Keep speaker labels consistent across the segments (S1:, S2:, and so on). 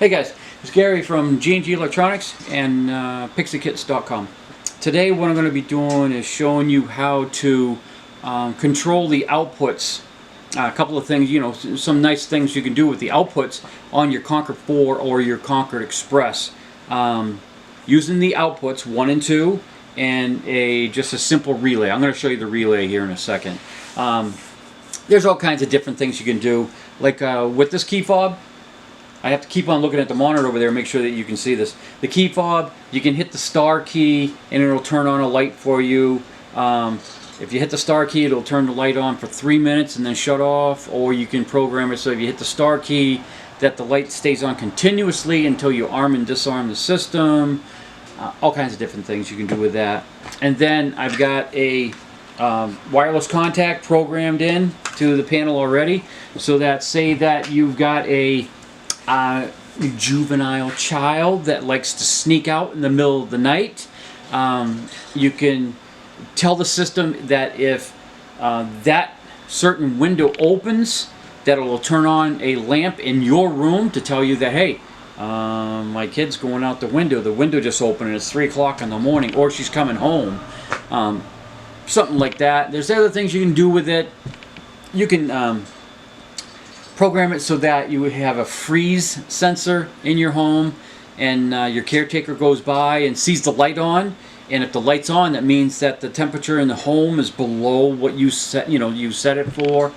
S1: Hey guys, it's Gary from G&G Electronics and PixieKits.com. Today what I'm going to be doing is showing you how to control the outputs. A couple of things, some nice things you can do with the outputs on your Concord 4 or your Concord Express. Using the outputs 1 and 2 and just a simple relay. I'm going to show you the relay here in a second. There's all kinds of different things you can do. Like with this key fob, I have to keep on looking at the monitor over there, make sure that you can see this. The key fob, you can hit the star key and it'll turn on a light for you. If you hit the star key, it'll turn the light on for 3 minutes and then shut off. Or you can program it so if you hit the star key, that the light stays on continuously until you arm and disarm the system. All kinds of different things you can do with that. And then I've got a wireless contact programmed in to the panel already, so that say that you've got a juvenile child that likes to sneak out in the middle of the night. You can tell the system that if that certain window opens, that it will turn on a lamp in your room to tell you that, hey, my kid's going out the window just opened and it's 3 o'clock in the morning, or she's coming home. Something like that. There's other things you can do with it. You can program it so that you have a freeze sensor in your home, and your caretaker goes by and sees the light on, and if the light's on, that means that the temperature in the home is below what you set it for.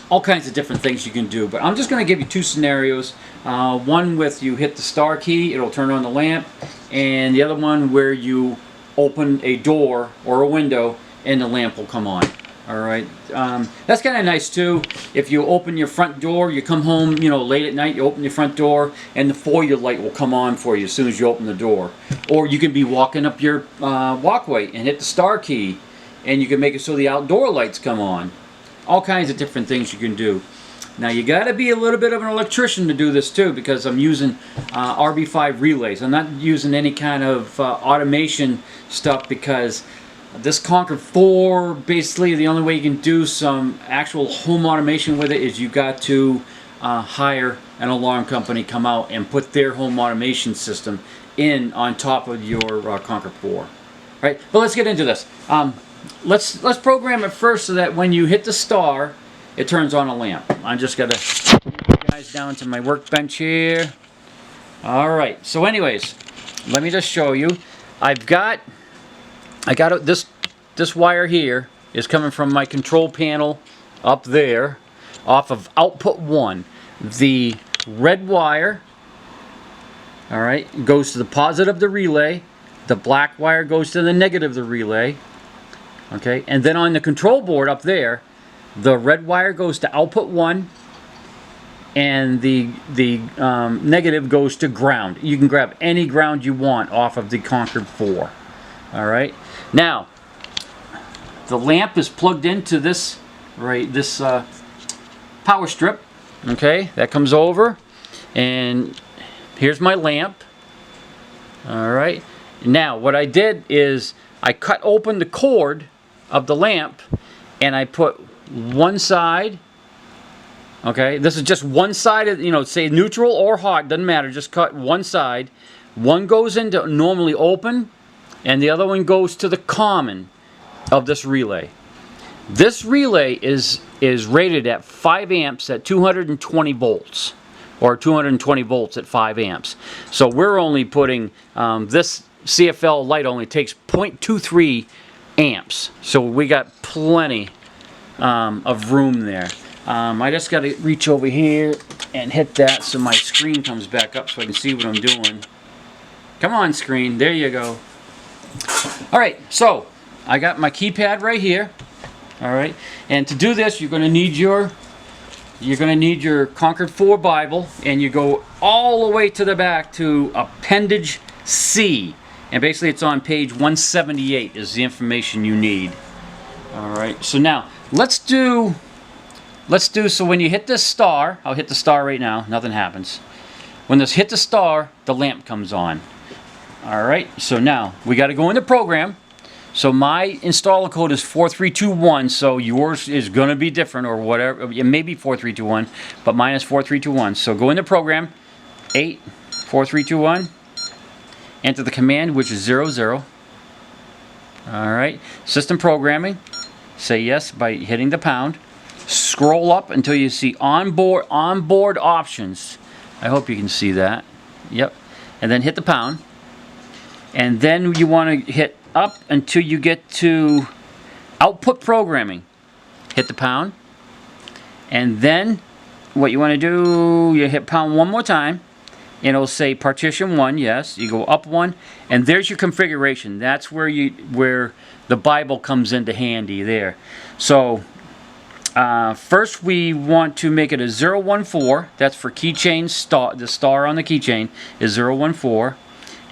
S1: All kinds of different things you can do, but I'm just going to give you 2 scenarios. One with you hit the star key, it'll turn on the lamp, and the other one where you open a door or a window and the lamp will come on. Alright, that's kind of nice too. If you open your front door, you come home, late at night, you open your front door, and the foyer light will come on for you as soon as you open the door. Or you can be walking up your walkway and hit the star key, and you can make it so the outdoor lights come on. All kinds of different things you can do. Now you got to be a little bit of an electrician to do this too, because I'm using RB5 relays. I'm not using any kind of automation stuff, because this Concord 4, basically the only way you can do some actual home automation with it is you got to hire an alarm company, come out and put their home automation system in on top of your Concord 4. All right, but let's get into this. Let's program it first so that when you hit the star, it turns on a lamp. I'm just gonna get you guys down to my workbench here. All right. So, anyways, let me just show you. I got this wire here is coming from my control panel up there, off of output 1. The red wire, all right, goes to the positive of the relay. The black wire goes to the negative of the relay. Okay, and then on the control board up there, the red wire goes to output 1, and the negative goes to ground. You can grab any ground you want off of the Concord 4. All right. Now, the lamp is plugged into this power strip. Okay, that comes over, and here's my lamp. All right. Now, what I did is I cut open the cord of the lamp, and I put one side. Okay, this is just one side of, say neutral or hot, doesn't matter, just cut one side. One goes into normally open, and the other one goes to the common of this relay. This relay is rated at 5 amps at 220 volts, or 220 volts at 5 amps. So we're only putting, this CFL light only takes 0.23 amps. So we got plenty of room there. I just got to reach over here and hit that so my screen comes back up so I can see what I'm doing. Come on, screen. There you go. All right, so I got my keypad right here. All right, and to do this, you're going to need your Concord 4 Bible, and you go all the way to the back to Appendage C, and basically it's on page 178 is the information you need. All right, so now let's do. So when you hit this star, I'll hit the star right now. Nothing happens. When this hit the star, the lamp comes on. All right, so now we got to go into program. So my installer code is 4321, so yours is going to be different, or whatever. It may be 4321, but mine is 4321. So go into program, 8, 4, 3, 2, 1. Enter the command, which is 0, 0. All right. System programming. Say yes by hitting the pound. Scroll up until you see onboard options. I hope you can see that. Yep. And then hit the pound. And then you want to hit up until you get to output programming. Hit the pound. And then what you want to do, you hit pound one more time. And it'll say partition 1, yes. You go up 1. And there's your configuration. That's where the Bible comes into handy there. So first we want to make it a 014. That's for keychain star. The star on the keychain is 014.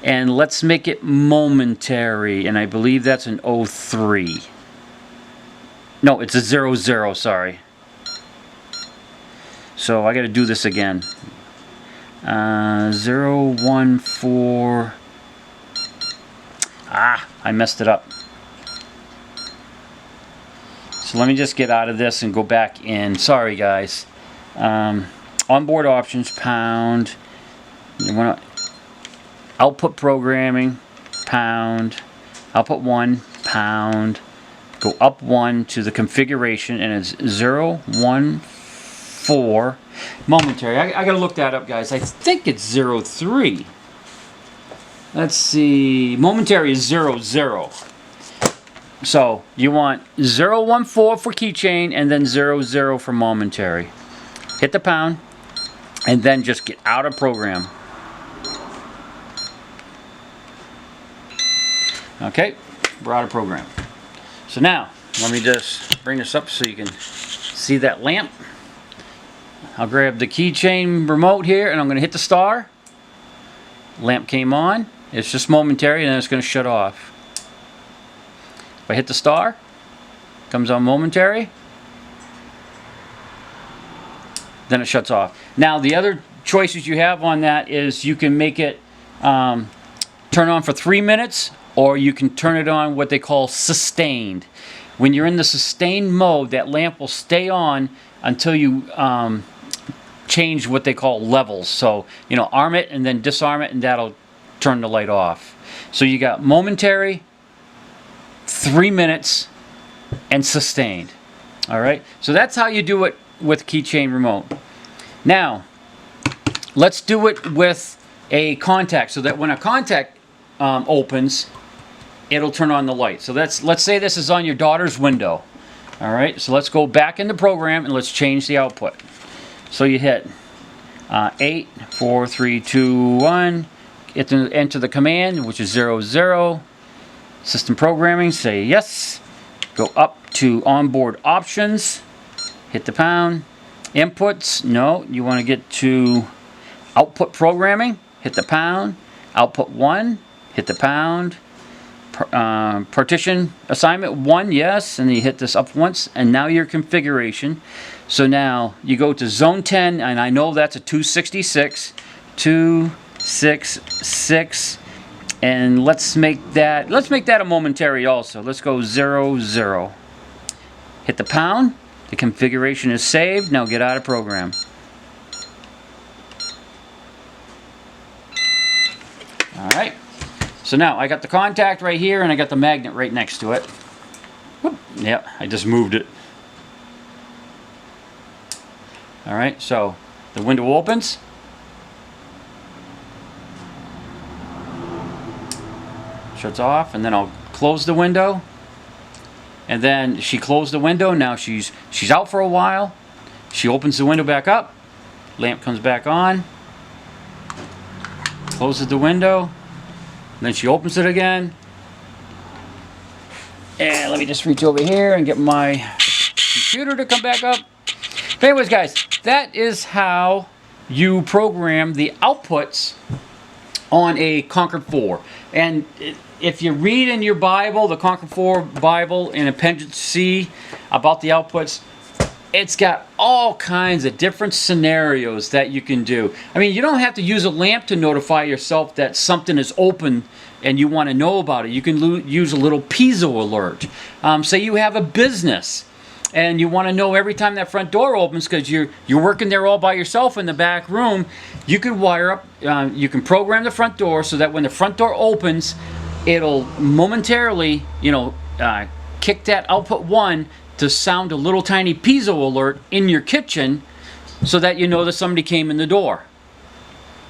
S1: And let's make it momentary. And I believe that's an 03. No, it's a 00, sorry. So I got to do this again. 014. I messed it up. So let me just get out of this and go back in. Sorry, guys. Onboard options, pound. You want to output programming, pound. Output 1, pound. Go up 1 to the configuration, and it's 014. Momentary. I gotta look that up, guys. I think it's 03. Let's see. Momentary is 00. So you want 014 for keychain and then 00 for momentary. Hit the pound and then just get out of program. Okay, we're out of program. So now let me just bring this up so you can see that lamp. I'll grab the keychain remote here and I'm going to hit the star. Lamp came on. It's just momentary and then it's going to shut off. If I hit the star, comes on momentary. Then it shuts off. Now the other choices you have on that is you can make it turn on for 3 minutes, or you can turn it on what they call sustained. When you're in the sustained mode, that lamp will stay on until you change what they call levels. So, you know, arm it and then disarm it, and that'll turn the light off. So you got momentary, 3 minutes, and sustained. All right. So that's how you do it with keychain remote. Now, let's do it with a contact, so that when a contact opens, it'll turn on the light. So let's say this is on your daughter's window. All right. So let's go back into program and let's change the output. So you hit 8, 4, 3, 2, 1. Enter the command, which is 00. System programming, say yes. Go up to onboard options. Hit the pound. Inputs, no. You want to get to output programming. Hit the pound. Output 1. Hit the pound. Partition assignment 1, yes, and then you hit this up once, and now your configuration. So now you go to zone 10, and I know that's a 266, 266, and let's make that a momentary also. Let's go 00. Hit the pound. The configuration is saved. Now get out of program. All right. So now I got the contact right here and I got the magnet right next to it. Whoop. Yeah, I just moved it. All right, so the window opens. Shuts off, and then I'll close the window. And then she closed the window. Now she's out for a while. She opens the window back up. Lamp comes back on. Closes the window. Then she opens it again. And let me just reach over here and get my computer to come back up. But anyways, guys, that is how you program the outputs on a Concord 4. And if you read in your Bible, the Concord 4 Bible in Appendix C about the outputs, it's got all kinds of different scenarios that you can do. I mean, you don't have to use a lamp to notify yourself that something is open and you want to know about it. You can use a little piezo alert. Say you have a business and you want to know every time that front door opens, because you're working there all by yourself in the back room, you can wire up, you can program the front door so that when the front door opens, it'll momentarily, kick that output 1 to sound a little tiny piezo alert in your kitchen, so that you know that somebody came in the door.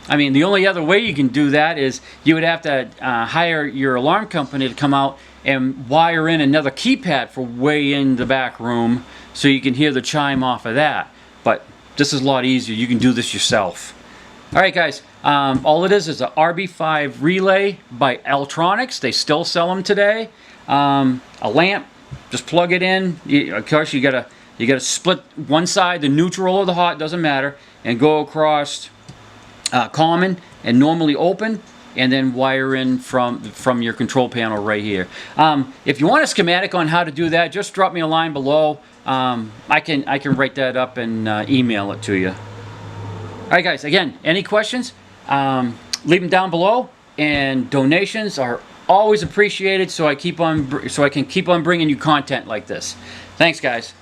S1: I mean, the only other way you can do that is you would have to hire your alarm company to come out and wire in another keypad for way in the back room so you can hear the chime off of that. But this is a lot easier. You can do this yourself. All right, guys. All it is a RB5 relay by Altronics. They still sell them today. A lamp. Just plug it in. Of course, you gotta split one side, the neutral or the hot, doesn't matter, and go across common and normally open, and then wire in from your control panel right here. If you want a schematic on how to do that, just drop me a line below. I can write that up and email it to you. All right, guys. Again, any questions? Leave them down below, and donations are always appreciated, so I can keep on bringing you content like this. Thanks, guys.